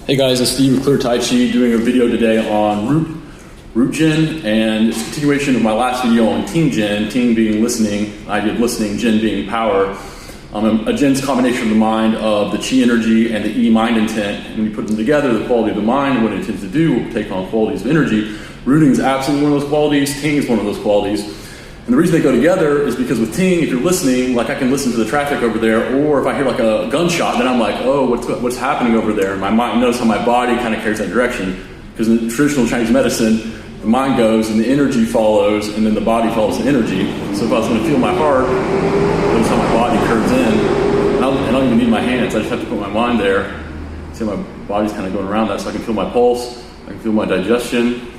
Hey guys, it's Steve with Clear Tai Chi doing a video today on Root Jin, and it's a continuation of my last video on Ting Jin, Ting being listening, I did listening, Jin being power. A Jin's a combination of the mind of the Chi energy and the E mind intent. And when you put them together, the quality of the mind and what it intends to do will take on qualities of energy. Rooting is absolutely one of those qualities, Ting is one of those qualities. And the reason they go together is because with Ting, if you're listening, like I can listen to the traffic over there, or if I hear like a gunshot, then I'm like, oh, what's happening over there? And my mind, notice how my body kind of carries that direction. Because in traditional Chinese medicine, the mind goes and the energy follows, and then the body follows the energy. So if I was going to feel my heart, notice how my body curves in. And I don't even need my hands, I just have to put my mind there. See how my body's kind of going around that, so I can feel my pulse, I can feel my digestion.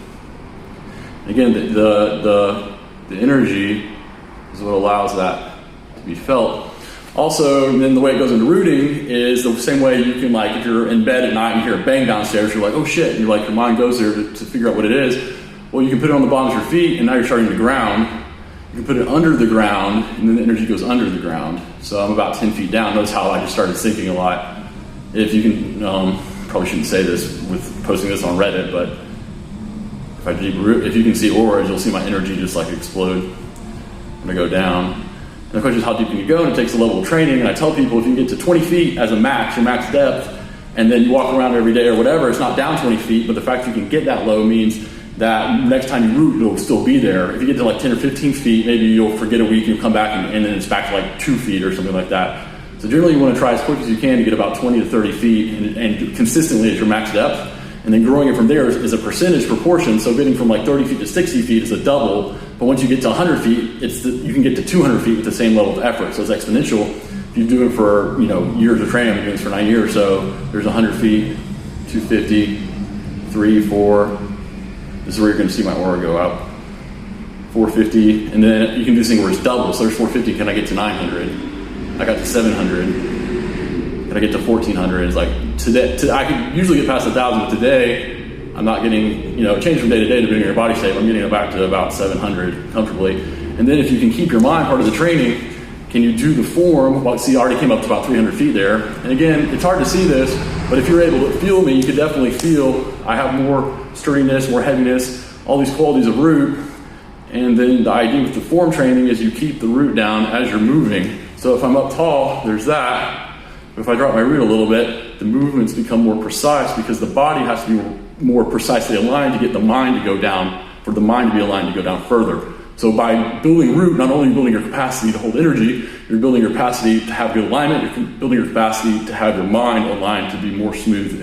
And again, the energy is what allows that to be felt. Also, then the way it goes into rooting is the same way you can, like, if you're in bed at night and you hear a bang downstairs, you're like, oh shit, and your mind goes there to figure out what it is. Well, you can put it on the bottom of your feet, and now you're starting to ground. You can put it under the ground, and then the energy goes under the ground. So I'm about 10 feet down. Notice how I just started sinking a lot. If you can, probably shouldn't say this with posting this on Reddit, but if you can see auras, you'll see my energy just like explode when I go down. And the question is, how deep can you go? And it takes a level of training. And I tell people, if you can get to 20 feet as a max, your max depth, and then you walk around every day or whatever, it's not down 20 feet, but the fact you can get that low means that next time you root, it'll still be there. If you get to like 10 or 15 feet, maybe you'll forget a week and you'll come back and then it's back to like 2 feet or something like that. So generally you want to try as quick as you can to get about 20 to 30 feet and consistently at your max depth. And then growing it from there is a percentage proportion. So getting from like 30 feet to 60 feet is a double. But once you get to 100 feet, you can get to 200 feet with the same level of effort. So it's exponential. If you do it for years of training, I'm doing this for 9 years. So there's 100 feet, 250, 3, 4. This is where you're going to see my aura go out. 450, and then you can do this thing where it's double. So there's 450. Can I get to 900? I got to 700. Can I get to 1400? It's like today I can usually get past 1,000, but today I'm not getting, it changes from day to day depending on your body shape. I'm getting it back to about 700 comfortably. And then if you can keep your mind part of the training, can you do the form? Well, see, I already came up to about 300 feet there. And again, it's hard to see this, but if you're able to feel me, you can definitely feel I have more sturdiness, more heaviness, all these qualities of root. And then the idea with the form training is you keep the root down as you're moving. So if I'm up tall, there's that. If I drop my root a little bit, the movements become more precise because the body has to be more precisely aligned to get the mind to go down, for the mind to be aligned to go down further. So by building root, not only are you building your capacity to hold energy, you're building your capacity to have good alignment, you're building your capacity to have your mind aligned to be more smooth.